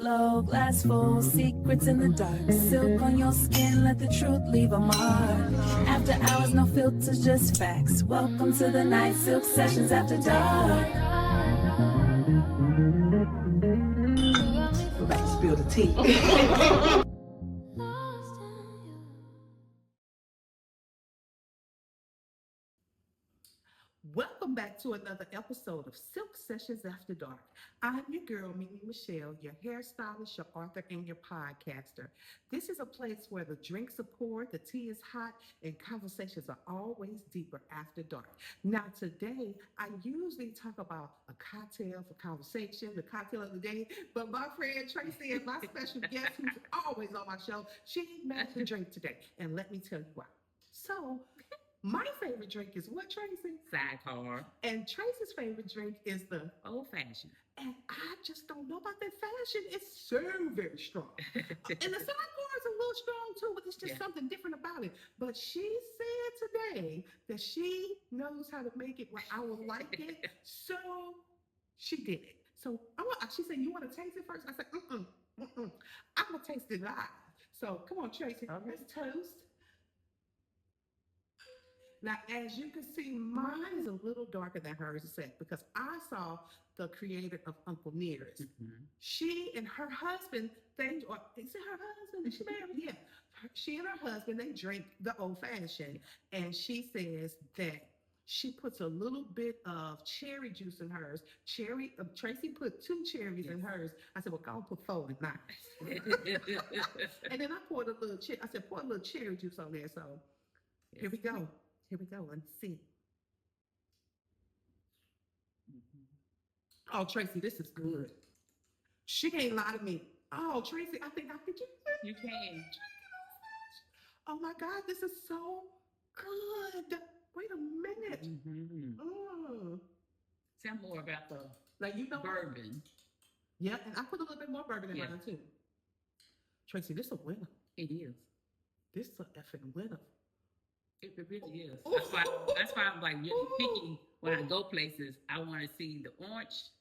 Low glass full, secrets in the dark. Silk on your skin, let the truth leave a mark. After hours, no filters, just facts. Welcome to the night, Silk Sessions After Dark. We're about to spill the tea. Welcome back to another episode of Silk Sessions After Dark. I'm your girl, MemeMichelle, your hairstylist, your author, and your podcaster. This is a place where the drinks are poured, the tea is hot, and conversations are always deeper after dark. Now, today, I usually talk about a cocktail for conversation, the cocktail of the day, but my friend Tracy and my special guest, who's always on my show, she made the drink today. And let me tell you why. So, my favorite drink is what, Tracy? Sidecar. And Tracy's favorite drink is the Old fashioned. and I just don't know about that fashion. It's so very strong. And the sidecar is a little strong too, but it's just something different about it. But she said today that she knows how to make it where I will like it. So she did it. So she said, "You want to taste it first?" I said, I'm going to taste it live. So come on, Tracy. Okay. Let's toast. Now, as you can see, mine is a little darker than hers is set because I saw the creator of Uncle Nearest. Mm-hmm. She and her husband, is it her husband? Is she married? Yeah. She and her husband, they drink the old fashioned. And she says that she puts a little bit of cherry juice in hers. Tracy put 2 cherries in hers. I said, well, go put 4 in mine. And then I poured pour a little cherry juice on there. So here we go. Here we go. Let's see. Oh, Tracy, this is good. She ain't lie to me. Oh, Tracy, I think I could just. You can. Oh my God, this is so good. Wait a minute. Mm-hmm. Tell more about the bourbon. Yeah, and I put a little bit more bourbon in mine too. Tracy, this is a winner. It is. This is a effing winner. It really is. That's why I'm like really picky when I go places. I want to see the orange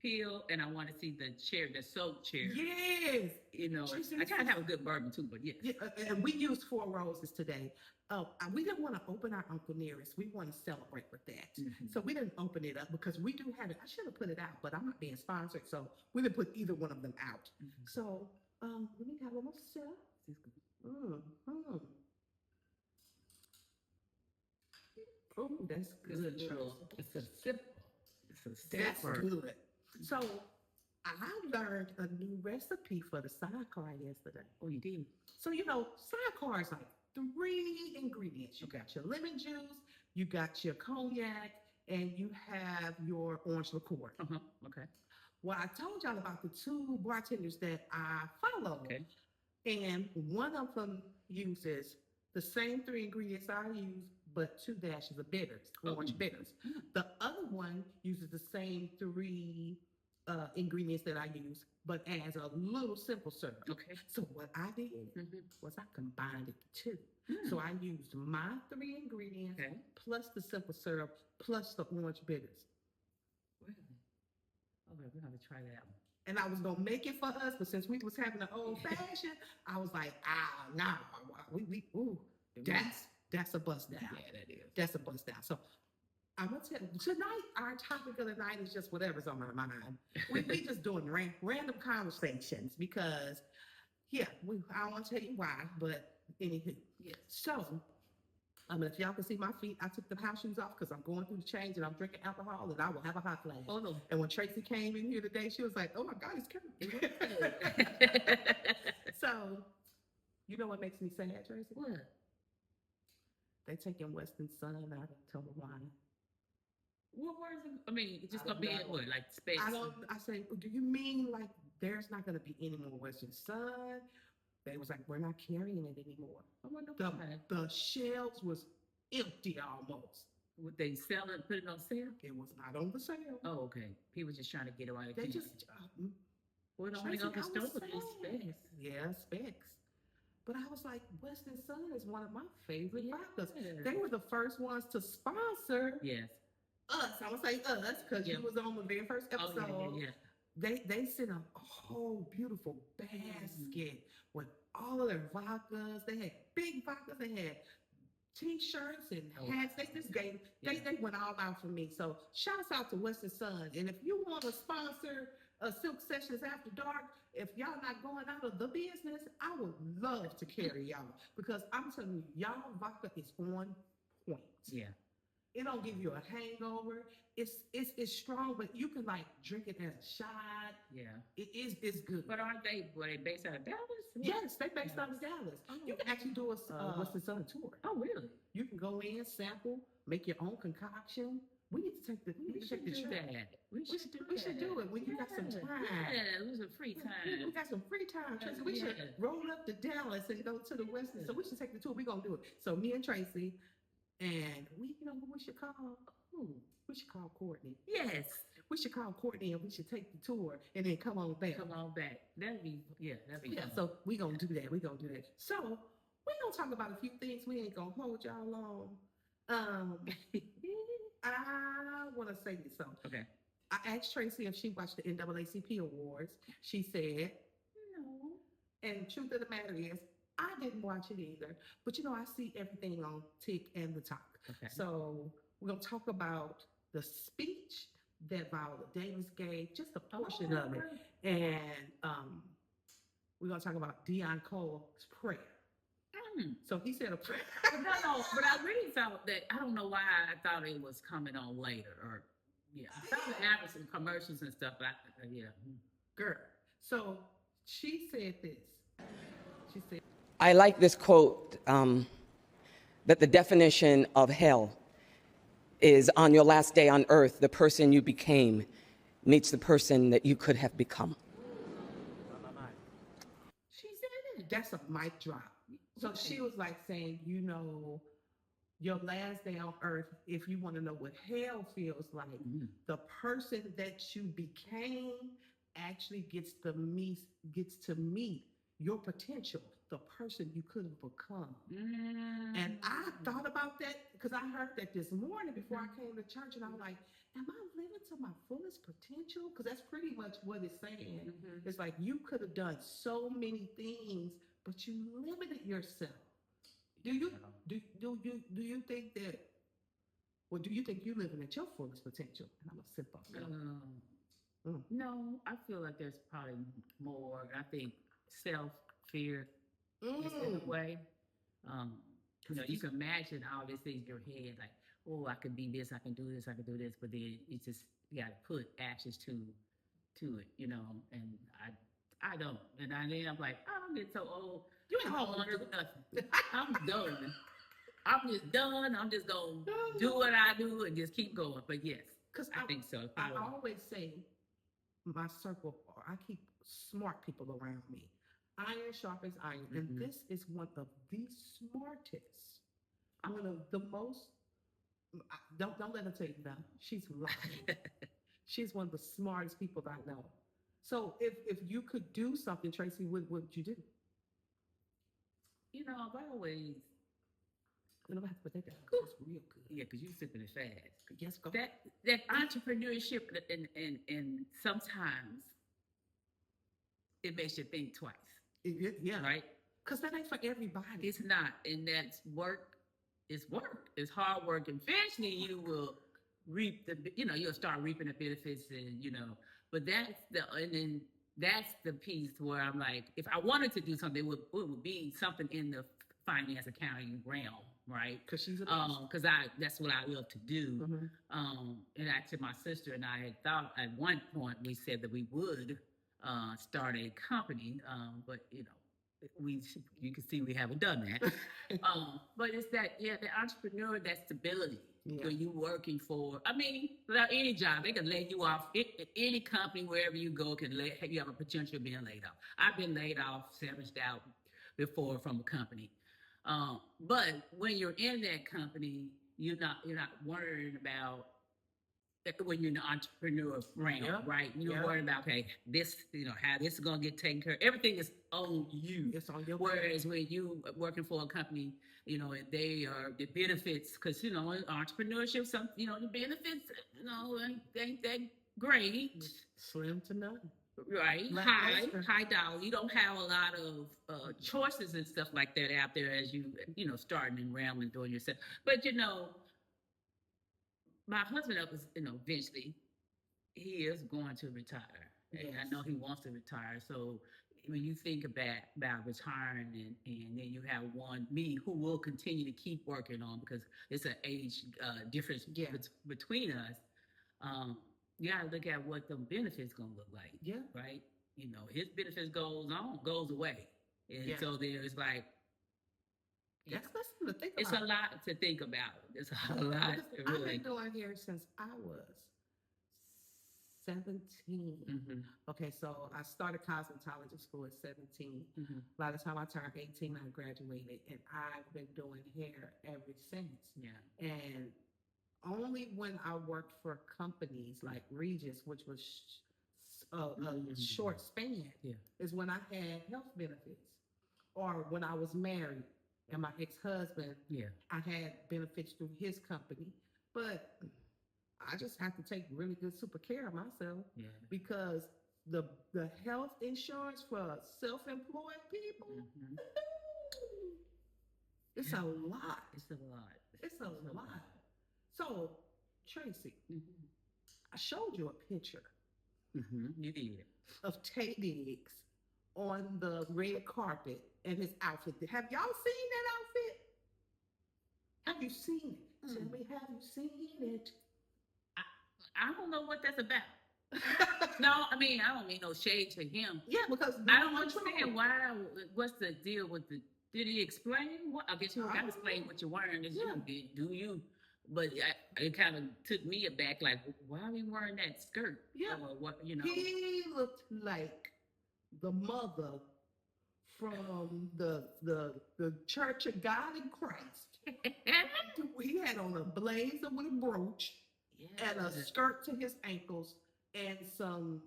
peel and I want to see the soaked cherry. Yes. You know, I gotta have a good bourbon too, but yes. Yeah, and we used 4 roses today. We didn't want to open our Uncle Nearest. We want to celebrate with that. Mm-hmm. So we didn't open it up because we do have it. I should have put it out, but I'm not being sponsored. So we didn't put either one of them out. Mm-hmm. So let me have a little sip. Oh, that's good. It's a sip. That's good. So I learned a new recipe for the sidecar yesterday. Oh, you did? So, sidecar is like 3 ingredients. You got your lemon juice, you got your cognac, and you have your orange liqueur. Okay. Well, I told y'all about the 2 bartenders that I follow. Okay. And one of them uses the same 3 ingredients I use, but 2 dashes of bitters, orange bitters. Mm-hmm. The other one uses the same 3 ingredients that I use, but adds a little simple syrup. Okay. So what I did was I combined the 2. Mm. So I used my 3 ingredients plus the simple syrup plus the orange bitters. Really? Okay, we're gonna try that out. And I was gonna make it for us, but since we was having an old fashioned, I was like, that's a bust down. Yeah, that is. That's a bust down. So I'm gonna tell you, tonight our topic of the night is just whatever's on my mind. We just doing random conversations because, I don't want to tell you why, but anywho. Yes. So, if y'all can see my feet, I took the house shoes off because I'm going through the change and I'm drinking alcohol and I will have a hot flash. Oh no! And when Tracy came in here today, she was like, "Oh my God, it's coming." So, you know what makes me say that, Tracy? What? They taking Western Sun out of Total Wine. What words? I mean, it's just gonna be in what, like space? I say, do you mean like there's not gonna be any more Western Sun? They was like, we're not carrying it anymore. The shelves was empty almost. Would they sell it and put it on sale? It was not on the sale. Oh, okay. People just trying to get away. They just well, the only other store with specs. Yeah, specs. But I was like, Western Sun is one of my favorite vodkas. They were the first ones to sponsor us. I'm gonna say us because you was on the very first episode. they sent a whole beautiful basket with all of their vodkas. They had big vodkas. They had T-shirts and hats. They just gave. They went all out for me. So shouts out to Western Sun. And if you want to sponsor Silk Sessions After Dark, if y'all not going out of the business, I would love to carry y'all because I'm telling you, y'all vodka is on point. Yeah. It don't give you a hangover. It's strong, but you can like drink it as a shot. Yeah. It's good. But aren't they? Were they based out of Dallas? Yes, they based out of Dallas. Oh, You can actually do a Western Sun tour. Oh, really? You can go in, sample, make your own concoction. We need to take the We should do trip. that. We should do it when you got some time. Yeah, it was a free time. We got some free time, Tracy. We should roll up to Dallas and go to the Western. So we should take the tour. We're gonna do it. So me and Tracy, and we, you know, who we should call? Ooh, we should call Courtney. Yes. We should call Courtney and we should take the tour and then come on back. Come on back. That'd be fun. So we gonna do that. So we gonna talk about a few things. We ain't gonna hold y'all long. I want to say this. So Okay. I asked Tracy if she watched the NAACP Awards. She said No. and truth of the matter is, I didn't watch it either. But you know, I see everything on Tick and the Talk. Okay. So we're gonna talk about the speech that Viola Davis gave, just a portion of it, and we're gonna talk about Deion Cole's prayer. So he said a prayer. No, but I really thought that, I don't know why I thought it was coming on later, or I thought it happened some commercials and stuff, but Girl. So she said this. She said, I like this quote that the definition of hell is on your last day on earth, the person you became meets the person that you could have become. she said it. That's a mic drop. So she was like saying, you know, your last day on earth, if you want to know what hell feels like, the person that you became actually gets to meet your potential, the person you could have become. And I thought about that because I heard that this morning before I came to church, and I'm like, am I living to my fullest potential? Because that's pretty much what it's saying. It's like you could have done so many things, but you limited yourself. Do you think that? Well, do you think you're living at your fullest potential? And I'm gonna sip on that. No, I feel like there's probably more. I think self-fear is in the way. You know, you can imagine all these things in your head, like, oh, I can be this, I can do this, but then it's just, you gotta put actions to it, you know, and I don't. And then I'm like, oh, I'm getting so old. You I ain't don't old. want to do nothing. I'm done. I'm just done. I'm just going to do what I do and just keep going. But yes, Because I think so. I always say my circle, I keep smart people around me. Iron sharpens iron. And this is one of the smartest, one of the most, don't let her tell you that. She's lying. She's one of the smartest people I know. So if you could do something, Tracy, what would you do? You know, I've always, I'm gonna have to put that down. It's real good. yeah, because you're sipping it fast. Yes, go. That entrepreneurship, and sometimes it makes you think twice. Yeah. Right? Because that ain't for everybody. It's not. And that's work. It's work. It's hard work. And eventually you will reap you'll start reaping the benefits, and, but that's the piece where I'm like, if I wanted to do something, it would be something in the finance accounting realm, right? Because she's because that's what I love to do. And actually, my sister and I had thought at one point, we said that we would start a company, but you can see we haven't done that. But it's that, the entrepreneur, that stability. When you working for, without any job, they can lay you off. Any company, wherever you go, you have a potential of being laid off. I've been laid off, severance out before from a company. But when you're in that company, you're not worried about when you're in the entrepreneur realm, right? You're worried about, okay, this, how this is going to get taken care of. Everything is on you. It's on your Whereas when you working for a company, they are the benefits, because, entrepreneurship, the benefits, ain't that great, Slim to none. right? Lackluster. High dollar. You don't have a lot of choices and stuff like that out there as you know starting and rambling doing yourself. But you know, my husband up is eventually he is going to retire. And I Yes. know he wants to retire. So when you think about retiring and then you have me who will continue to keep working on because it's an age difference Yeah. between us. You gotta look at what the benefits gonna look like. Yeah. Right. You know, his benefits goes away. And Yeah. so there's like That's something to think about. it's a lot to think about. It's a lot to I've really been doing hair since I was 17. Mhm. Okay, so I started cosmetology school at 17. Mhm. By the time I turned 18, I graduated, and I've been doing hair ever since. Yeah. And only when I worked for companies like Regis, which was a short span, Yeah. is when I had health benefits. Or when I was married and my ex-husband, Yeah. I had benefits through his company. But I just have to take really good super care of myself Yeah. because the health insurance for self-employed people, Mhm. it's a lot. It's a lot. It's a lot. So, Tracy, Mhm. I showed you a picture You did. of Tay Diggs on the red carpet and his outfit. Have y'all seen that outfit? Have you seen it? Tell me, have you seen it? I don't know what that's about. No, I mean I don't mean no shade to him. Yeah, because I don't understand why. What's the deal with the? Did he explain? What I guess you I got to don't explain know. what you're wearing. Is Yeah. you did? Do you? But it kind of took me aback. Like, why are we wearing that skirt? Yeah. Or what? You know. He looked like the mother from the Church of God in Christ. He had on a blazer with a brooch and a skirt to his ankles and some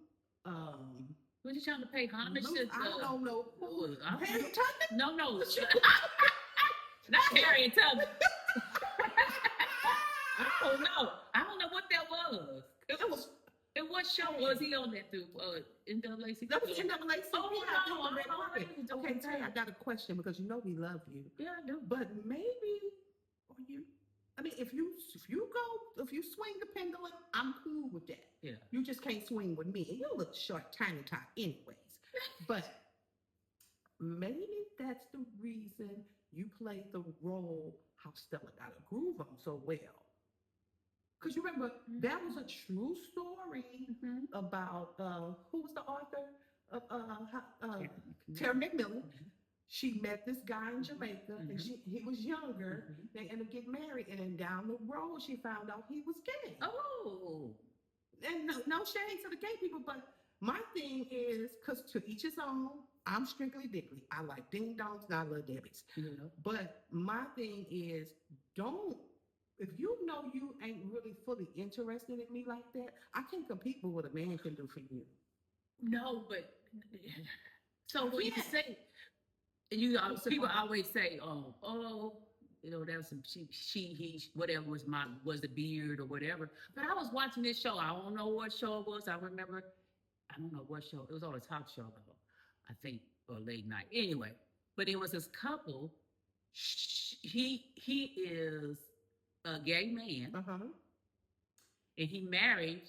Was you trying to pay homage loose, to? I don't know who. I don't Harry know. Tubman? No, not Harry Tubman. I don't know what that was. It was And what show was he on that through? NAACP? that was NAACP. Oh, Yeah, no, on the red I don't carpet. know. Okay, Tay, I got a question because you know we love you. Yeah, I do. But maybe, or you, I mean, if you swing the pendulum, I'm cool with that. Yeah. You just can't swing with me, and you look short, tiny tot, anyways. But maybe that's the reason you played the role how Stella got a groove on so well. Because you remember that was a true story about who was the author of Terry McMillan. She met this guy in Jamaica, and he was younger. They ended up getting married, and then down the road, she found out he was gay. Oh. And no shade to the gay people, but my thing is, because to each his own, I'm strictly dickly. I like ding dongs, and I love Debbies. Yeah. But my thing is, if you know you ain't really fully interested in me like that, I can't compete with what a man can do for you. No, but so when you say, and you people always say, you know, that was some he, whatever was the beard or whatever. But I was watching this show. I don't know what show it was. I don't know what show. It was on a talk show though, I think, or late night. Anyway, but it was this couple. He is a gay man, and he married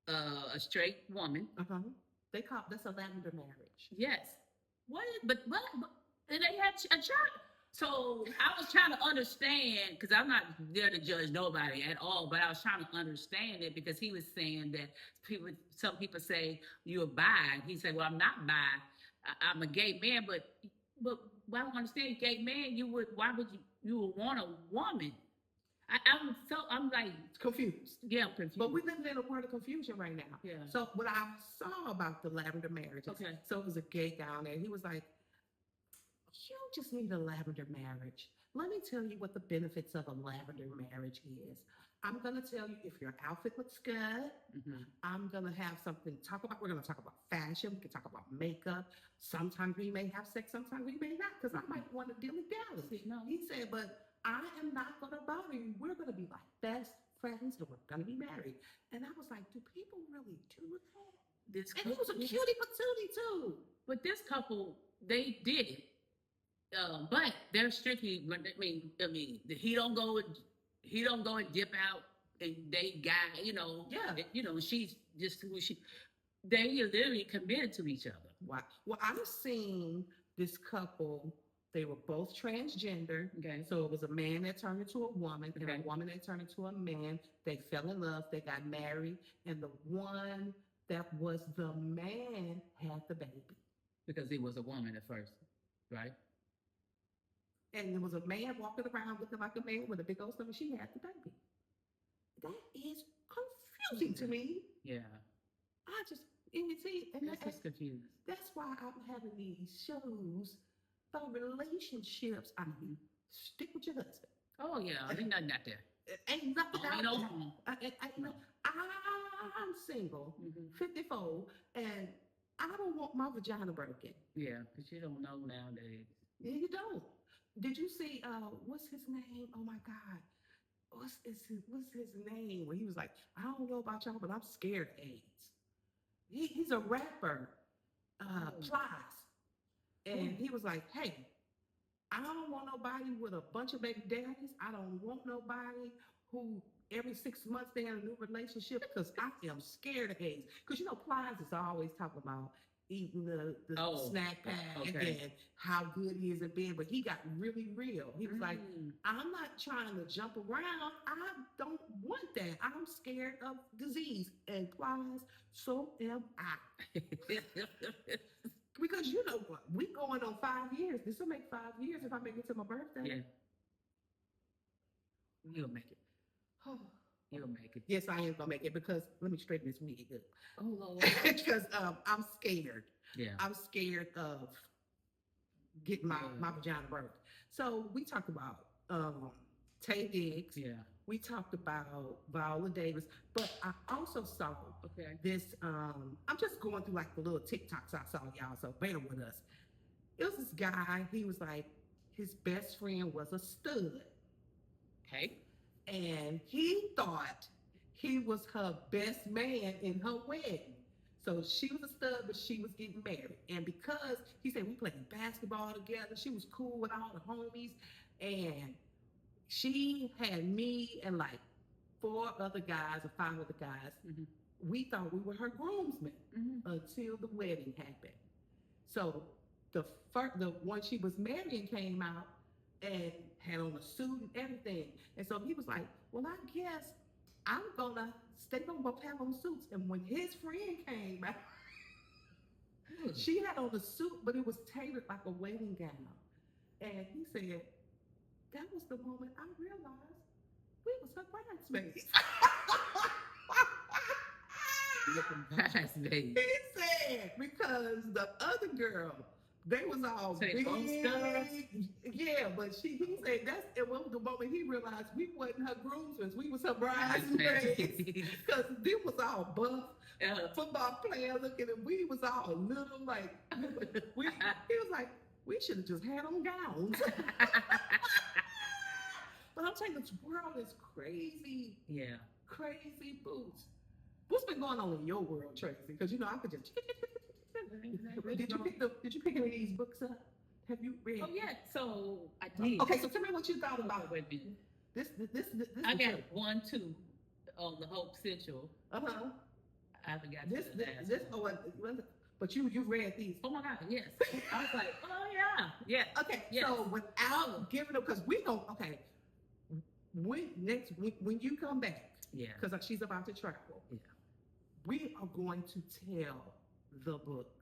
a straight woman. They call that's a lavender marriage. Yes. What? But and they had a child. So I was trying to understand, because I'm not there to judge nobody at all, but I was trying to understand it because he was saying that some people say you're bi. He said, well, I'm not bi. I'm a gay man, but I don't understand gay man. Why would you would want a woman? I'm like confused. Yeah, I'm confused. But we live in a world of confusion right now. Yeah. So what I saw about the lavender marriage, so it was a gay guy on there. He was like, you just need a lavender marriage. Let me tell you what the benefits of a lavender marriage is. I'm going to tell you if your outfit looks good. I'm going to have something to talk about. We're going to talk about fashion. We can talk about makeup. Sometimes we may have sex. Sometimes we may not, because I might want to dilly-dally. No. He said, but I am not going to bother you. We're going to be like best friends and we're gonna be married. And I was like, do people really do that? This And he was a cutie patootie too. But this couple, they did it. But they're strictly. I mean, he don't go and dip out and date guy. Yeah. She's just who she. They are literally committed to each other. Wow. Well, I've seen this couple. They were both transgender. Okay. So it was a man that turned into a woman and Okay. a woman that turned into a man. They fell in love. They got married. And the one that was the man had the baby. Because he was a woman at first, right? And there was a man walking around looking like a man with a big old stomach. She had the baby. That is confusing to me. Yeah. I just, and you see, and This is confused. that's why I'm having these shows about relationships. I mean, stick with your husband. Oh yeah, ain't nothing out there. Ain't nothing Ain't out no there. home. I'm single, Mhm. 54, and I don't want my vagina broken. Yeah, because you don't know nowadays. Yeah, you don't. Did you see, what's his name? Oh my God. What's his name? When he was like, I don't know about y'all, but I'm scared of AIDS. He's a rapper, Plies. And he was like, hey, I don't want nobody with a bunch of baby daddies. I don't want nobody who every 6 months they in a new relationship because I am scared of AIDS. Because Plies is always talking about eating the snack pack and how good he is in bed, but he got really real. He was like, I'm not trying to jump around. I don't want that. I'm scared of disease. And Plies, so am I. Because you know what? We going on 5 years. This will make 5 years if I make it to my birthday. Yeah. You'll make it. You'll make it. Yes, I am gonna make it because let me straighten this wig up. Oh Lord. Because I'm scared. Yeah. I'm scared of getting my vagina broke. So we talked about Tay Diggs. Yeah. We talked about Viola Davis, but I also saw this. I'm just going through like the little TikToks I saw, y'all. So bear with us. It was this guy. He was like, his best friend was a stud. Okay. And he thought he was her best man in her wedding. So she was a stud, but she was getting married. And because he said we played basketball together, she was cool with all the homies. And she had me and like 4 other guys or 5 other guys. Mm-hmm. We thought we were her groomsmen until the wedding happened. So the one she was marrying came out and had on a suit and everything. And so he was like, well, I guess I'm gonna stay on both have on suits. And when his friend came out, she had on a suit, but it was tailored like a wedding gown. And he said, that was the moment I realized we was her bridesmaids. Bridesmaids. He said, because the other girl, they was all big. Yeah, but he said it was the moment he realized we wasn't her groomsmen, we was her bridesmaids. Because they was all buff, football player looking, and we was all little like he was like, we should have just had on gowns. But I'm telling you, this world is crazy. Yeah. Crazy boots. What's been going on in your world, Tracy? Because I could just. Did you pick any of these books up? Have you read? Oh yeah, so I did. Okay, so tell me what you thought about Wait a minute. this. I got 1, 2 on the Hope Central. I haven't got but you read these. Oh my God, yes. I was like, oh yeah, yeah. Okay, yes. so without giving them, because we don't. Okay, when you come back, Yeah. because she's about to travel. Yeah. We are going to tell the book.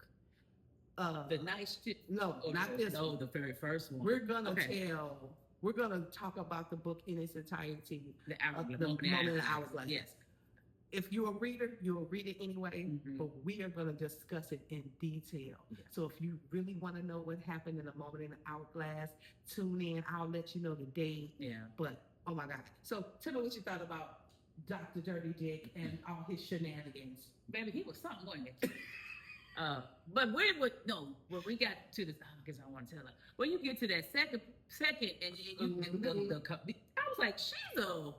The nice shit. No, not this. No, the very first one. We're gonna We're gonna talk about the book in its entirety. The moment in the hourglass. Yes. If you're a reader, you'll read it anyway. But we are gonna discuss it in detail. Yes. So if you really want to know what happened in a moment in the hourglass, tune in. I'll let you know the date. Yeah. But oh my God! So tell me what you thought about Dr. Dirty Dick and all his shenanigans. Baby, he was something, wasn't he? But when we got to this, I guess I want to tell her. When you get to that second, and I was like, she's a.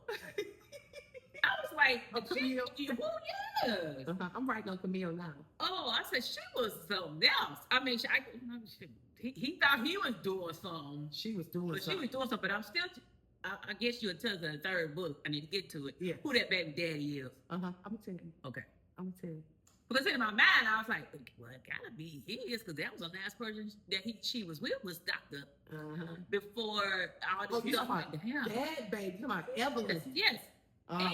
I was like, Camille. yes. I'm writing on Camille now. Oh, I said she was something else. I mean, he thought he was doing something. She was doing But something. she was doing something. But I'm still, I guess you'll tell us in the third book. I need to get to it. Yeah. Who that baby daddy is. I'm gonna tell you. Okay. I'm gonna tell you. Because in my mind, I was like, well, it gotta be his, because that was the last person that she was with was Dr. Before all this stuff went to him. That baby, come on, Evelyn. Yes. And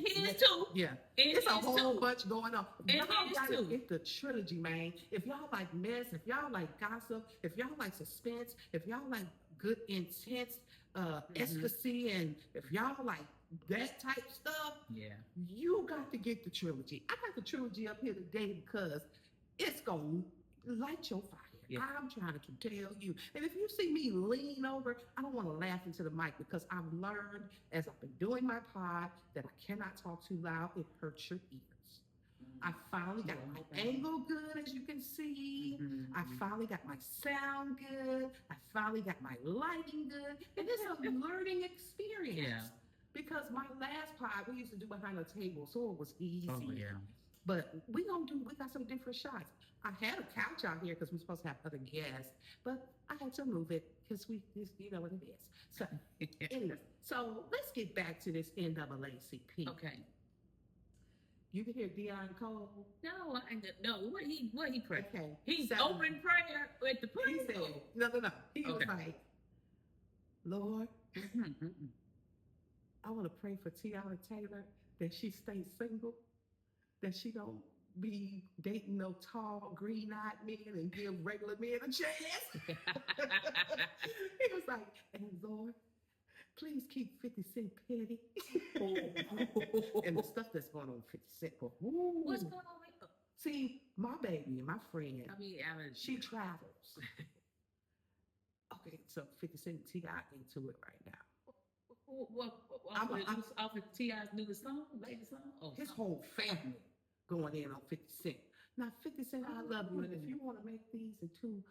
his too. Yeah. And it's a his whole too. bunch going on. And Y'all his gotta too. get the trilogy, man. If y'all like mess, if y'all like gossip, if y'all like suspense, if y'all like good, intense ecstasy, and if y'all like that type stuff, Yeah. you got to get the trilogy. I got the trilogy up here today because it's gonna light your fire. Yeah. I'm trying to tell you. And if you see me lean over, I don't want to laugh into the mic because I've learned as I've been doing my pod that I cannot talk too loud. It hurts your ears. I finally got my angle good, as you can see. I finally got my sound good. I finally got my lighting good. And it's a learning experience. Yeah. Because my last pod, we used to do behind the table, so it was easy. Oh, yeah. But we got some different shots. I had a couch out here because we're supposed to have other guests, but I had to move it because you know what it is. So anyway, so let's get back to this NAACP. Okay. You can hear Dion Cole. No, what he prayed? Okay. He's Seven. open prayer at the He prayer. said, no. He was Okay. like, Lord, I want to pray for Tiana Taylor that she stays single, that she don't be dating no tall, green-eyed men and give regular men a chance. He was like, and Lord, please keep 50 Cent petty. And the stuff that's going on with 50 Cent. What's going on with her? See, my baby, my friend, I mean, she travels. Okay, so 50 Cent and T.I. into it right now. Off of T.I.'s newest song, latest song? Oh, His whole family going in on 50 Cent. Now, 50 Cent, I love you, and if you want to make these into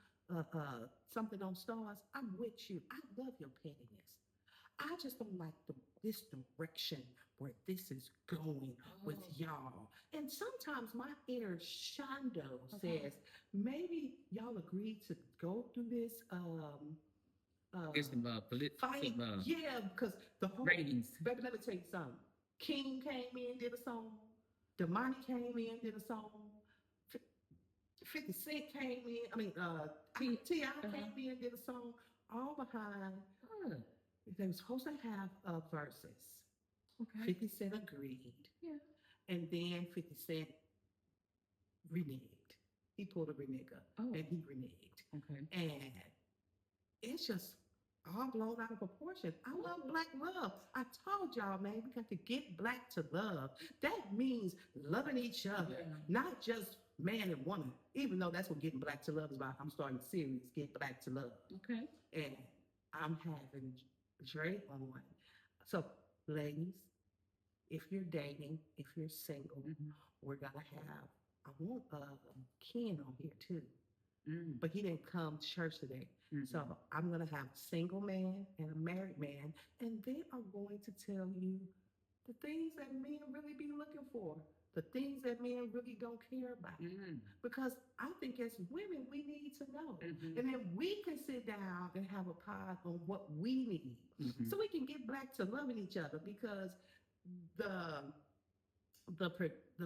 something on Stars, I'm with you. I love your pettiness. I just don't like this direction where this is going with y'all. And sometimes my inner Shondo says, maybe y'all agreed to go through this it's some fight. Yeah, because the whole ratings. Baby, let me tell you something. King came in, did a song. Damani came in, did a song. 50 Cent came in. I mean, T.I. came in, did a song. All behind. They were supposed to have verses. Okay. 50 Cent agreed. Yeah. And then 50 Cent reneged. He pulled a renege and he reneged. Okay. And it's just all blown out of proportion. I love Black love. I told y'all, man, we got to get Black to love. That means loving each other, not just man and woman, even though that's what Getting Black to Love is about. I'm starting a series, Get Black to Love. Okay. And I'm having Dre on one. So, ladies, if you're dating, if you're single, we're going to have, I want Ken on here too. But he didn't come to church today. So I'm going to have a single man and a married man, and they are going to tell you the things that men really be looking for, the things that men really don't care about. Because I think as women, we need to know. And then we can sit down and have a pod on what we need. So we can get Black to loving each other, because the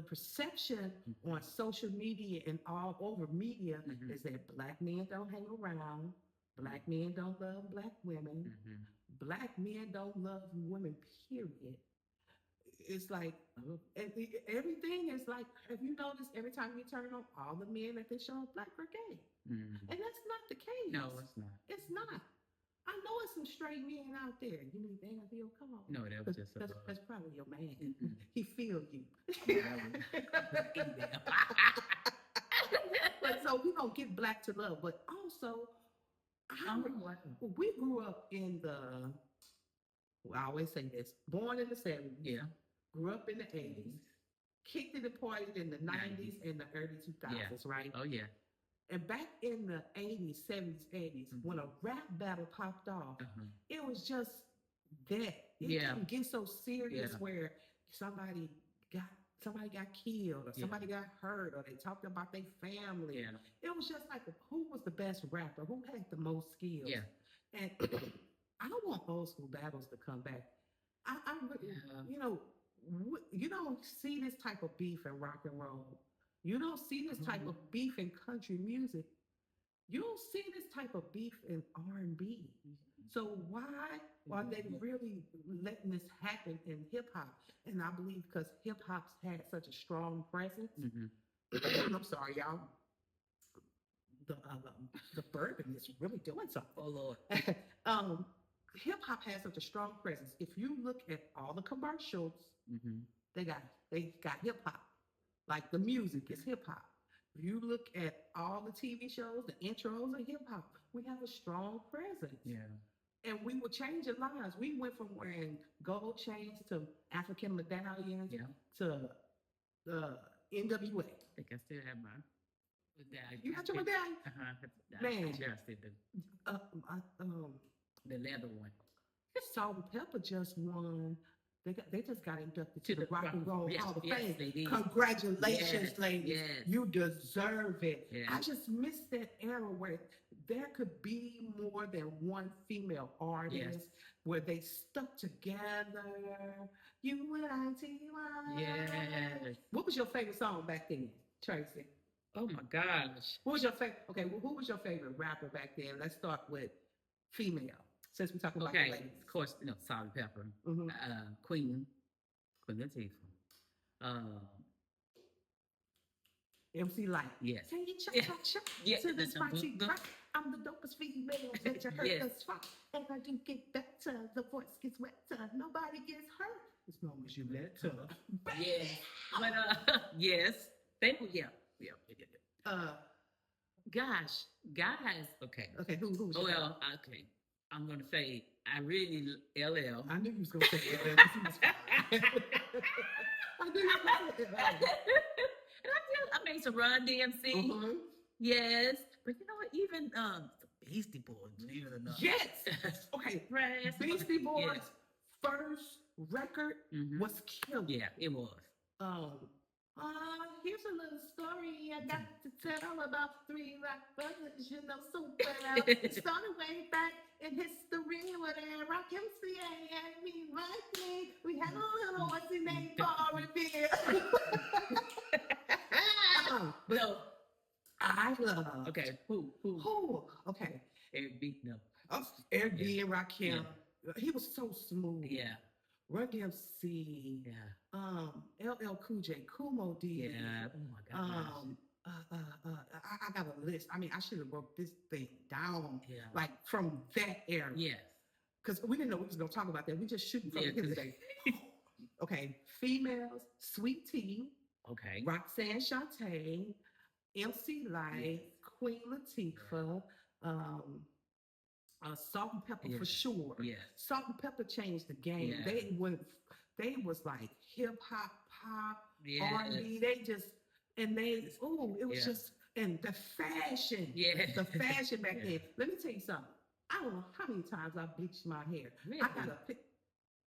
perception on social media and all over media is that Black men don't hang around, Black men don't love Black women, Black men don't love women, period. It's like, everything is like, have you noticed every time you turn on, all the men that they show Black are gay? And that's not the case. No, it's not. It's not. I know it's some straight men out there. You need to answer your call. No, that was just that's probably your man. He feel you. But so we gonna get Black to love, but also, we grew up in I always say this, born in the 70s, grew up in the 80s, kicked it and partied in the 90s and the early 2000s, right? Oh, yeah. And back in the 80s, 70s, 80s, when a rap battle popped off, it was just that. It didn't get so serious where somebody got killed or Yeah. somebody got hurt or they talked about their family. Yeah. It was just like who was the best rapper, who had the most skills. Yeah. And I don't want old school battles to come back. Yeah. You don't see this type of beef in rock and roll. You don't see this type of beef in country music. You don't see this type of beef in R&B. So why are they really letting this happen in hip hop? And I believe because hip hop's had such a strong presence. I'm sorry, y'all. The bourbon is really doing something. Oh Lord. Hip hop has such a strong presence. If you look at all the commercials, they got hip hop. Like the music is hip hop. If you look at all the TV shows, the intros are hip hop. We have a strong presence. Yeah. And we were changing lives. We went from wearing gold chains to African medallions to NWA. I think I still have my medallion. You got your medallion? Man. The leather one. Salt and Pepper just won. They just got inducted to the Rock and Roll Hall of Fame. They did. Congratulations, ladies. Yes. You deserve it. Yeah. I just miss that era where there could be more than one female artist, where they stuck together. U-N-I-T-Y. Yes. What was your favorite song back then, Tracy? Oh my gosh. What was your favorite? Okay, well, who was your favorite rapper back then? Let's start with female, since we're talking about the ladies. Of course, Salt and Pepper. Queen Latifah. MC Light. Yes. Can you check Yes. to this party rock? I'm the dopest female that you heard us rock. And I do get better. The voice gets wetter. Nobody gets hurt as long as you let her. Yes. But yes. Thank you. Yeah. Gosh, guys. Okay. Okay, who was your Well, okay. I'm gonna say I really LL. I knew you was gonna say LL because he was fine. I knew you were gonna say LL. I made some Run DMC. Yes. But you know what? Even the Beastie Boys, believe it or not. Yes. Okay. Beastie Boys' Yes. first record was killer. Yeah, it was. Here's a little story I got to tell about three rock brothers you know so well. It started way back in history with Rock MCA and me, right? We had a little what's his name for review. No. I love. Okay. Who? Okay. Eric B. No. Eric B. and Rakim. He was so smooth. Yeah. Run DMC. Yeah. LL Cool J, Kumo D. Yeah. Oh my gosh. I got a list. I mean, I should have wrote this thing down. Yeah. Like from that era. Yes. Because we didn't know we was gonna talk about that. We just shooting from the hip today. Okay. Females, Sweet Tea. Okay. Roxanne Shante, MC Light, Queen Latifah, Salt and Pepper for sure. Yes. Salt and Pepper changed the game. Yeah. They was like hip hop, pop, Yes. R&B. It was just, and the fashion. Yeah. The fashion back then. Let me tell you something. I don't know how many times I bleached my hair. Really?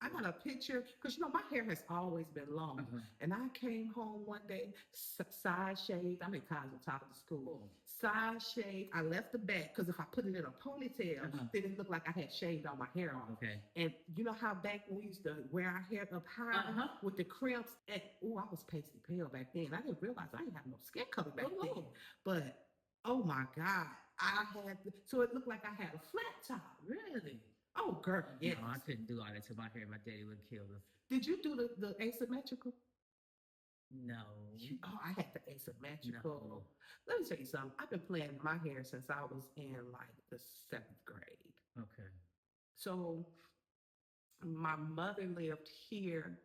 I got a picture, because my hair has always been long. And I came home one day, side shaved. I'm in cosmetology school. Side shaved. I left the back, because if I put it in a ponytail, then it looked like I had shaved all my hair off. Okay. And you know how back when we used to wear our hair up high with the crimps? And I was pasty pale back then. I didn't realize I didn't have no skin color back then. But, oh my God, so it looked like I had a flat top. Really? Oh, girl, yes. No, I couldn't do all that to my hair. My daddy would kill us. Did you do the asymmetrical? No. I had the asymmetrical. No. Let me tell you something. I've been playing my hair since I was in like the 7th grade. Okay. So my mother lived here.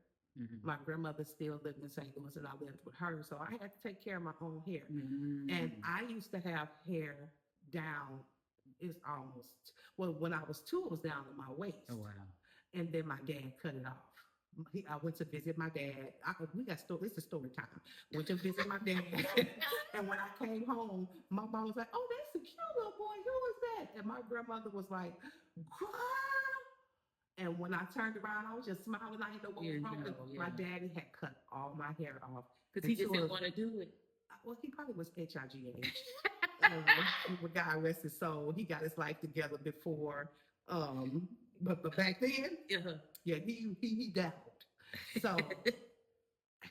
My grandmother still lived in St. Louis, and I lived with her. So I had to take care of my own hair. And I used to have hair down. It's almost, when I was 2, it was down to my waist. Oh, wow. And then my dad cut it off. I went to visit my dad. It's a story time. Went to visit my dad. And when I came home, my mom was like, oh, that's a cute little boy. Who is that? And my grandmother was like, girl, And when I turned around, I was just smiling. I didn't know what was Yeah, wrong. no, My yeah. daddy had cut all my hair off. Because he just until- didn't want to do it. Well, he probably was HIGH. God rest his soul. He got his life together before. But back then, yeah, he dabbled. So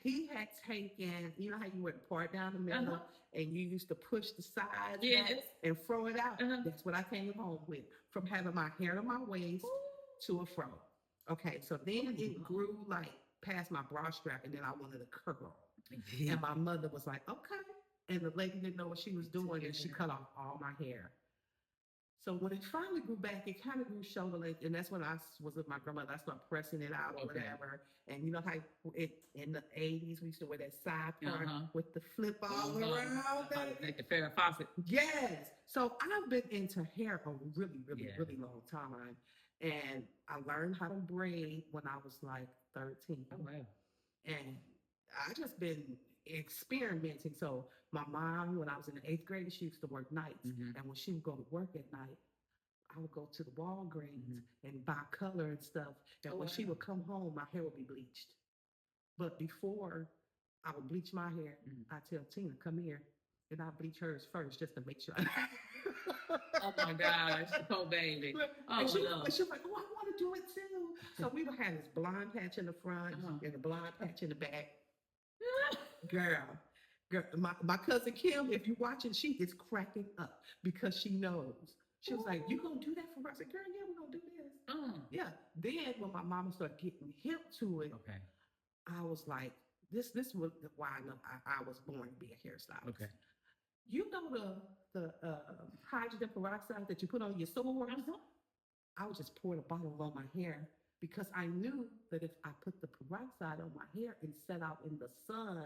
he had taken, you know how you would part down the middle and you used to push the sides back and throw it out. That's what I came home with, from having my hair to my waist to a fro. Okay, so then it grew like past my bra strap, and then I wanted a curl. And my mother was like, okay. And the lady didn't know what she was doing, and she cut off all my hair. So when it finally grew back, it kind of grew shoulder length, and that's when I was with my grandmother. I started pressing it out or whatever. And you know how it in the 80s we used to wear that side part with the flip all around, like the Farrah Fawcett. Yes. So I've been into hair a really long time, and I learned how to braid when I was like 13. Oh wow. And I just been experimenting. So my mom, when I was in the 8th grade, she used to work nights. And when she would go to work at night, I would go to the Walgreens and buy color and stuff. And when she would come home, my hair would be bleached. But before I would bleach my hair, I tell Tina, come here. And I bleach hers first just to make sure. Oh my gosh, oh baby. Oh, and she was no. like, oh, I want to do it too. So we would have this blonde patch in the front and a blonde patch in the back. Girl, my cousin Kim, if you're watching, she is cracking up because she knows. She was like, you gonna do that for us? I said, girl, yeah, we're gonna do this. Yeah. Then when my mama started getting hip to it, I was like, this was why I know I was born to be a hairstylist. Okay. You know the hydrogen peroxide that you put on your sores? I would just pour the bottle on my hair because I knew that if I put the peroxide on my hair and set out in the sun,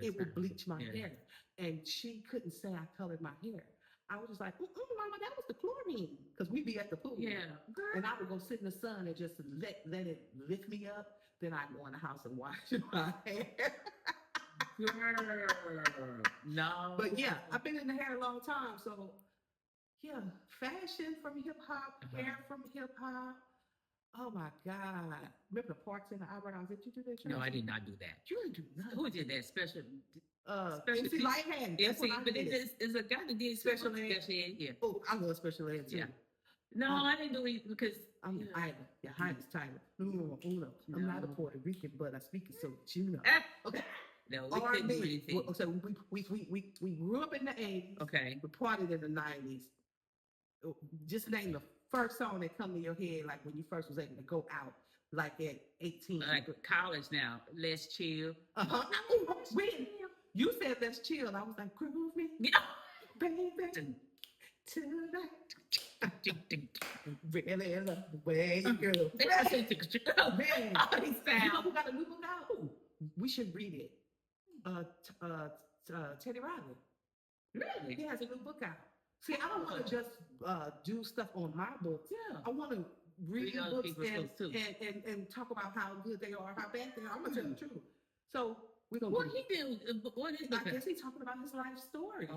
it would bleach my hair. And she couldn't say I colored my hair. I was just like, Mama, that was the chlorine. Because we'd be at the pool. Yeah. And I would go sit in the sun and just let it lift me up. Then I'd go in the house and wash my hair. Girl. No. But yeah, I've been in the hair a long time. So yeah, fashion from hip hop, hair from hip hop. Oh my God. Remember the parts in the eyebrows? Did you do that? No, I did not do that. You didn't do nothing. Who did that? Special MC Lighthand. But there's a guy that did special ed. Yeah. Oh, I love special ed too. Yeah. No, I didn't do it because I'm your Highness Tyler. I'm not a Puerto Rican, but I speak it so that you know. Okay. No, we couldn't do anything. So we grew up in the 80s. Okay. We partied in the 90s. Just name the first song that come to your head, like when you first was able to go out, like at 18. Like college now. Let's chill. Wait, you said let's chill. I was like, groove me, baby, tonight. Really love the way you go. Man, who got a new book out? We should read it. Teddy Riley. Really? He has a new book out. See, I don't want to just do stuff on my books. Yeah. I want to read books and talk about how good they are, how bad they are. I'm going to tell you the truth. So we're going to What he do? What is I guess he's talking about his life story.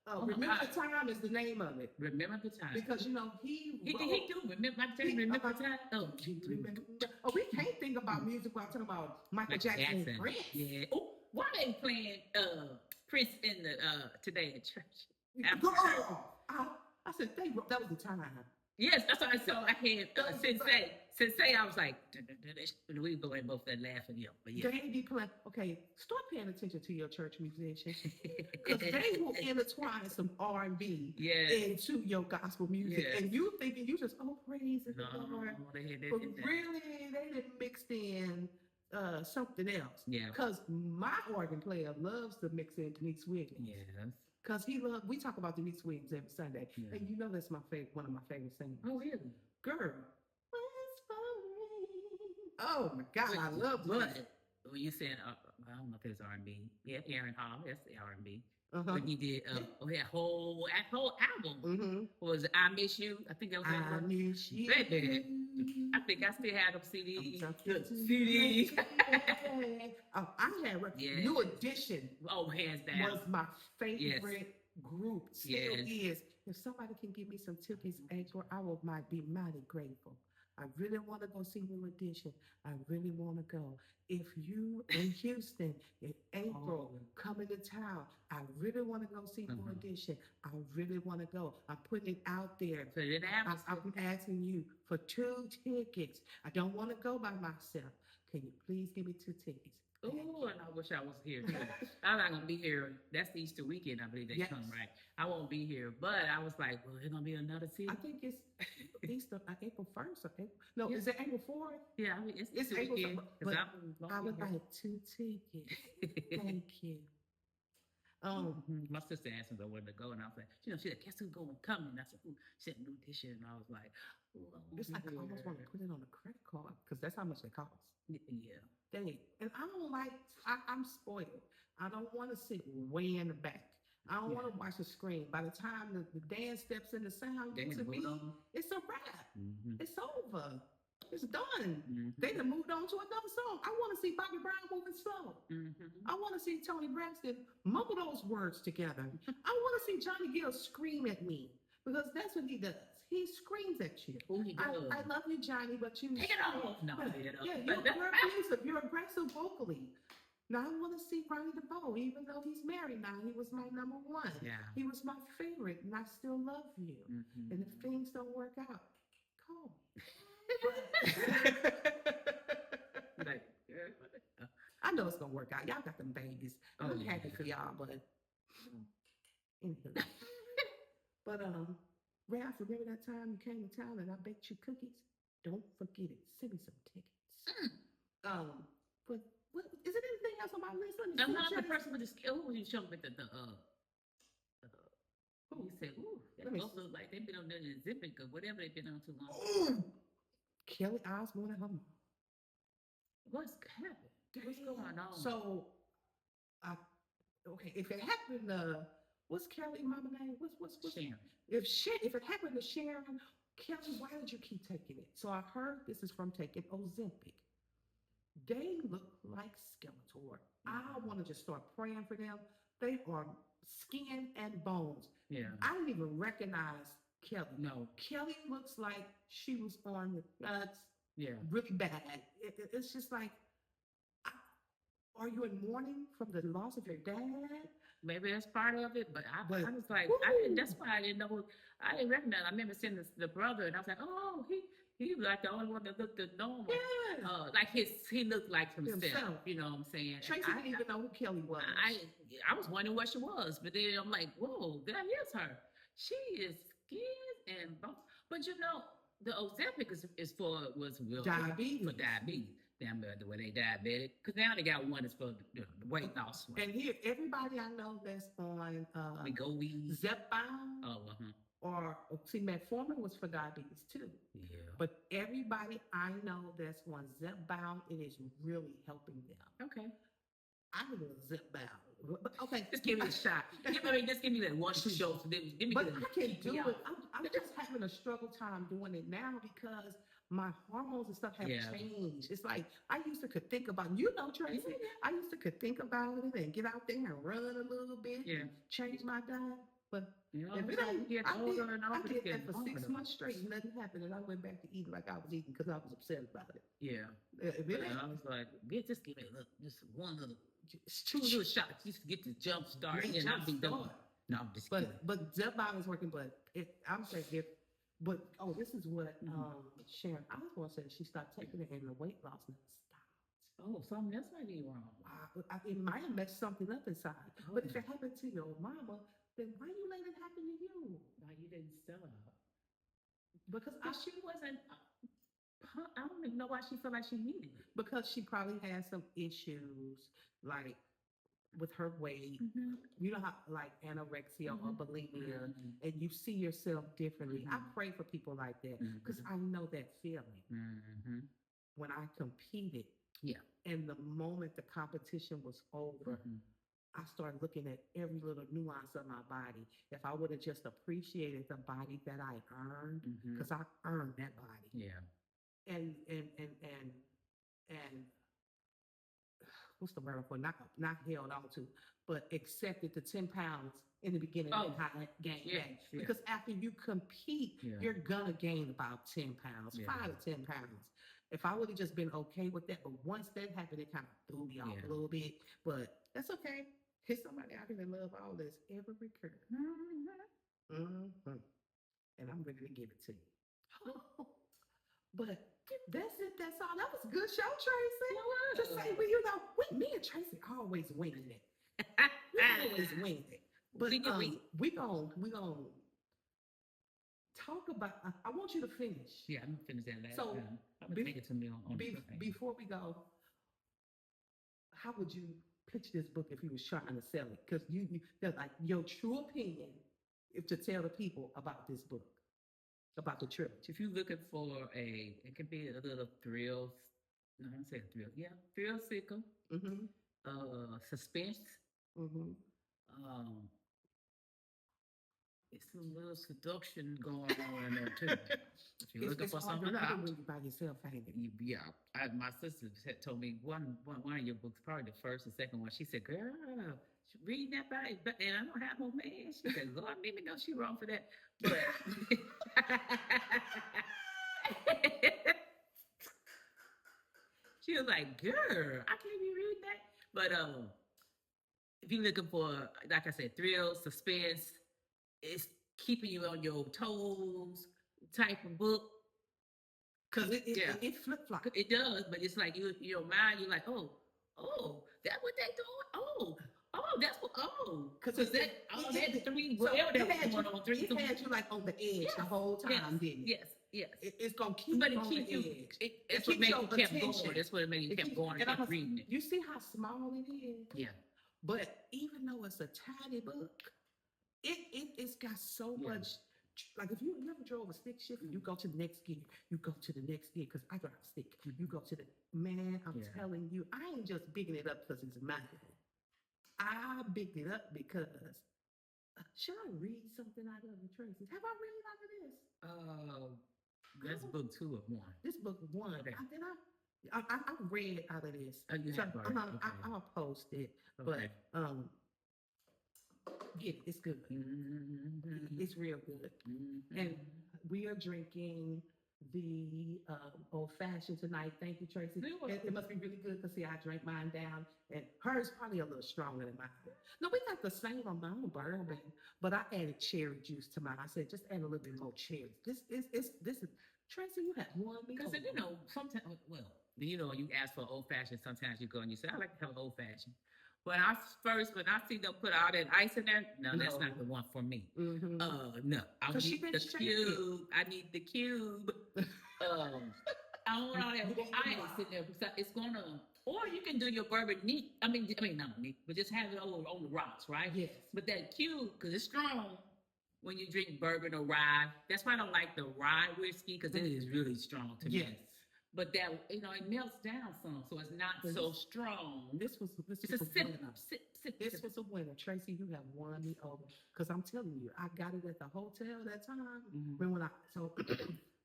Remember the Time is the name of it. Remember the Time. Because, you know, he do Remember the Time. We can't think about music while talking about Michael Jackson and Prince. Yeah. Oh, why they playing Prince in the today at church? Girl, I said that was the time. Yes, that's what I saw. I had Sensei. I was like, we going both there laughing, but yeah. They be playing. Okay, start paying attention to your church musicians because they will intertwine some R&B into your gospel music, and you thinking you just praise the Lord, but really they didn't mixed in something else. Yeah, because my organ player loves to mix in Denise Wiggins. Yes. Because we talk about Denise Williams every Sunday. Yeah. And you know that's one of my favorite singers. Oh, really? Girl. Oh, my God. I love that. When you said, I don't know if it's R&B. Yeah, Aaron Hall. That's the R&B. When he did that whole album was I Miss You. I think that was I Miss You. I think I still have them CDs. CDs. I had New Edition. Oh, hands down. Was my favorite group. Still is. If somebody can give me some tickets, I might be mighty grateful. I really want to go see New Edition. I really want to go. If you in Houston in April coming to town, I really want to go see New Edition. I really want to go. I'm putting it out there. So you didn't have I'm asking you for 2 tickets. I don't want to go by myself. Can you please give me 2 tickets? Oh, and I wish I was here too. I'm not gonna be here. That's the Easter weekend, I believe they Yes. come, right? I won't be here, but I was like, well, it's gonna be another city. I think it's Easter, April 1st or April. No, Yeah. is it April 4th? Yeah, I mean, it's Easter April weekend. 4th, but I would here. like 2 tickets. Thank you. My sister asked me if I wanted to go, and I was like, she said, guess who's going to come? And I said, she said, New Edition. And I was like, It's like I almost want to put it on a credit card because that's how much it costs. Yeah. And I don't like, I'm spoiled. I don't want to sit way in the back. I don't want to watch the screen. By the time the dance steps in the sound gets to me, it's a wrap. It's over. It's done. They done moved on to another song. I want to see Bobby Brown moving slow. I want to see Tony Braxton mumble those words together. I want to see Johnny Gill scream at me because that's what he does. He screams at you. Oh, he does. I love you, Johnny, but you Take it off. No, take it off. Yeah, you're abusive. You're aggressive vocally. Now I want to see Ronnie DeVoe, even though he's married now. He was my number 1. Yeah. He was my favorite, and I still love you. And if things don't work out, call. Like, I know it's gonna work out. Y'all got them babies. I'm yeah. happy for y'all, but anywho. But Ralph, remember that time you came to town and I baked you cookies? Don't forget it. Send me some tickets. But what is it anything else on my list? I'm not the person with the skill. Who you showed me the who you said, ooh, that both look like they've been on the zipping or whatever they've been on too long. Ooh. Kelly Osbourne and her mom. What's happening? What's going on? So, okay, if it happened, what's Kelly mama name? What's Sharon? If it happened to Sharon, Kelly, why did you keep taking it? So I heard this is from taking Ozempic. They look like Skeletor. I want to just start praying for them. They are skin and bones. Yeah. I didn't even recognize Kelly. No. Kelly looks like she was on the nuts. Yeah. Really bad. It's just like, are you in mourning from the loss of your dad? Maybe that's part of it, but I was like, that's why I didn't know. I didn't recognize. I remember seeing the brother, and I was like, oh, he was like the only one that looked normal. Yeah. Like he looked like himself. You know what I'm saying? Tracy didn't even know who Kelly was. I was wondering what she was, but then I'm like, whoa, that is her. She is skin and bones. But you know, the Ozempic was diabetes. For diabetes. Damn, the way they diabetic. Because now they got one that's for the weight loss one. And here, everybody I know that's on Wegovy, Zepbound. Or see, metformin was for diabetes too. Yeah. But everybody I know that's on Zepbound, it is really helping them. Okay. I need a Zepbound. Okay, just give me a shot. Just give me that 1-2 shows. But I can do it. I'm just having a struggle time doing it now because my hormones and stuff have changed. It's like I used to could think about, Tracy. I used to could think about it and get out there and run a little bit, change my diet. But if it ain't, I did that for 6 months straight and nothing happened, and I went back to eating like I was eating because I was upset about it. Yeah. If it ain't, I was like, just give me just one little, 2 little shots, just to get the jump started, and I'll be done. No, I'm just kidding. But Zepbound is working, but I'm saying this is what Sharon Osbourne said. She stopped taking it and the weight loss never stopped. Oh, something else might be wrong. It might have messed something up inside. But if it happened to your mama, then why you let it happen to you? Why you didn't stop? Because she wasn't. I don't even know why she felt like she needed it. Because she probably had some issues, like with her weight. You know how like anorexia or bulimia, and you see yourself differently. I pray for people like that because I know that feeling. When I competed, and the moment the competition was over, I started looking at every little nuance of my body. If I would have just appreciated the body that I earned, because I earned that body. Yeah. And what's the word for not held on to, but accepted the 10 pounds in the beginning Oh, and how that gain yeah, weight. yeah. Because after you compete, Yeah. you're gonna gain about 10 pounds, Yeah. 5 to 10 pounds. If I would have just been okay with that, but once that happened, it kind of threw me off Yeah. a little bit. But that's okay. Here's somebody out here that love all this every curve. And I'm ready to give it to you. But that's it. That's all. That was a good show, Tracy. Just say, well, you know, me and Tracy always winging it. We always winging it. But we gon' talk about. I want you to finish. Yeah, I'm gonna finish that last So, time. I'm gonna take it to me on the train. before we go, how would you pitch this book if you was trying to sell it? Because that's like your true opinion, if to tell the people about this book, about the trilogy. If you're looking for it can be a little thrill. No, I'm saying thrill. Yeah, thrill seeker. Suspense. Um, it's a little seduction going on in there too. If you're looking for something out, when you by yourself, ain't it? yeah. My sister had told me one of your books, probably the first and second one. She said, "Girl, read that by, and I don't have no man." She said, "Lord, maybe know she wrong for that." But she was like, "Girl, I can't be reading that." But if you're looking for, like I said, thrill, suspense, it's keeping you on your toes type of book. Because it flip flop. It does, but it's like your mind, you're like, oh, that's what they doing. That's what. Because that three, whatever that was going on, three. It had you like on the edge the whole time, didn't it? Yes. It's gonna keep but you it on keeps the you. edge. That's what made you kept going. That's what made you kept going and kept reading it. You see how small it is? Yeah. But even though it's a tiny book, it's got so much. Like if you ever drove a stick shift, you go to the next gear, you go to the next gear, because I drive a stick. You go to the man, I'm telling you, I ain't just bigging it up because it's mine. I bigged it up because should I read something out of the Tracy? Have I read out of this? That's book 2 of 1. This book 1. Okay. I read out of this. Oh, you have already. Okay. I'll post it. Okay. But yeah, it's good. It's real good. And we are drinking the old fashioned tonight. Thank you, Tracy. It must be really good because see, I drank mine down, and hers probably a little stronger than mine. No, we got the same amount of bourbon, but I added cherry juice to mine. I said just add a little bit more cherry. This is Tracy. You have one because sometimes you ask for old fashioned. Sometimes you go and you say I like to have old fashioned. When I see them put all that ice in there, no, that's not the one for me. No, I need the cube. I need the cube. I don't want all that ice in there because it's gonna. Or you can do your bourbon neat. I mean not neat, but just have it on the rocks, right? Yes. But that cube, because it's strong. When you drink bourbon or rye, that's why I don't like the rye whiskey because it is really strong to me. But that it melts down some, so it's not so strong. This was a winner. Tracy, you have won me over because I'm telling you, I got it at the hotel that time. So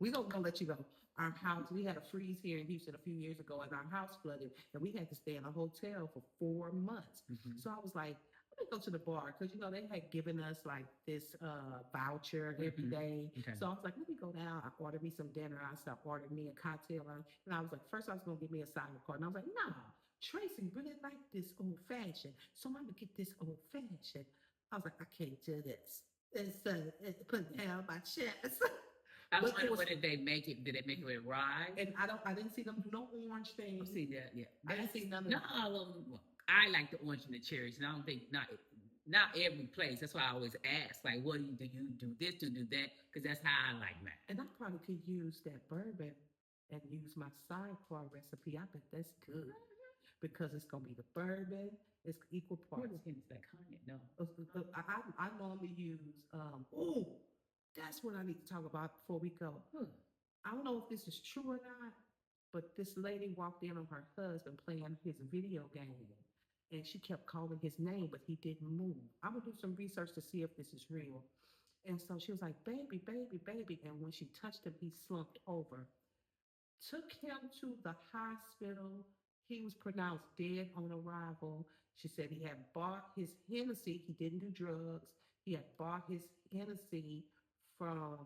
we gonna let you go. Our house, we had a freeze here in Houston a few years ago, and our house flooded, and we had to stay in a hotel for 4 months. So I was like, let me go to the bar because they had given us like this voucher every day. Okay. So I was like, let me go down. I ordered me some dinner. I started ordering me a cocktail, and I was like, first I was gonna give me a cider card, and I was like, no, Tracy really like this old fashioned, so I'm gonna get this old fashioned. I was like, I can't do this. It's putting down my chest. I wonder what did they make it? Did they make it with rye? And I didn't see them do no orange thing. I see that, yeah. I didn't see none of them. Well, I like the orange and the cherries, and I don't think not every place. That's why I always ask, like, what do you do this, do that? Because that's how I like mine. And I probably could use that bourbon and use my sidecar recipe. I bet that's good because it's gonna be the bourbon. It's equal parts. It's that cognac, no. I normally use. That's what I need to talk about before we go. I don't know if this is true or not, but this lady walked in on her husband playing his video game, and she kept calling his name, but he didn't move. I'm gonna do some research to see if this is real. And so she was like, baby, baby, baby. And when she touched him, he slumped over. Took him to the hospital. He was pronounced dead on arrival. She said he had bought his Hennessy. He didn't do drugs. he had bought his Hennessy from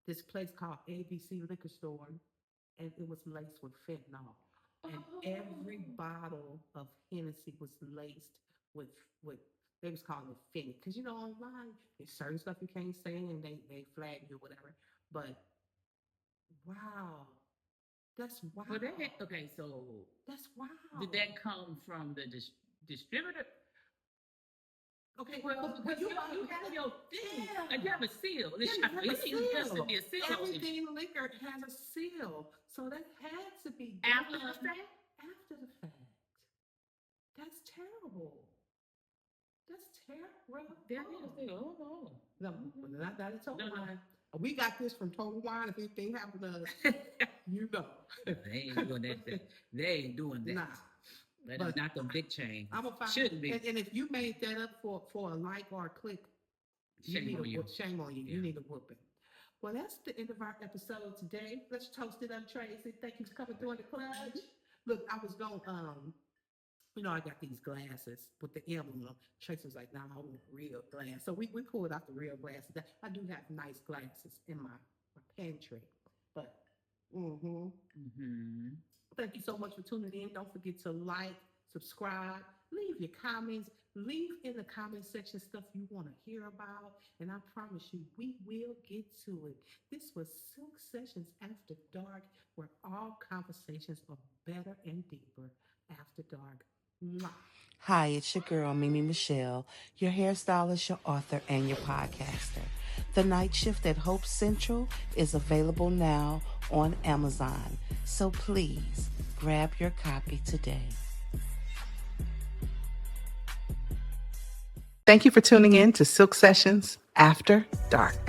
this place called ABC Liquor Store, and it was laced with fentanyl. And every bottle of Hennessy was laced with they was calling it fentanyl. Because you know, online there's certain stuff you can't say and they flag you or whatever. But wow. That's wow. Well, okay, so That's wow. did that come from the distributor? Okay, Well, you have your thing. Yeah. You have a seal. Yeah, you have a It has to seal. be a seal on it. Everything liquor has a seal. So that had to be After done the fact? After the fact. That's terrible. That's terrible. That is the No, not a Total No. Wine. We got this from Total Wine. If anything happened to us, you know. They ain't doing that. They ain't doing that. Nah. That But is not the big chain. I'm gonna find. Shouldn't be. And if you made that up for a like or a click, Shame on you. Shame on you. Yeah. You need a whooping. Well, that's the end of our episode today. Let's toast it up, Tracy. Thank you for coming through the clutch. Look, I was going, I got these glasses with the emblem on them. Tracy was like, nah, I want real glass. So we pulled out the real glasses. I do have nice glasses in my pantry. But, Thank you so much for tuning in. Don't forget to like, subscribe, leave your comments, leave in the comment section stuff you want to hear about. And I promise you, we will get to it. This was Silk Sessions After Dark, where all conversations are better and deeper after dark. Mwah. Hi, it's your girl, MemeMichelle, your hairstylist, your author, and your podcaster. The Night Shift at Hope Central is available now on Amazon, so please grab your copy today. Thank you for tuning in to Silk Sessions After Dark.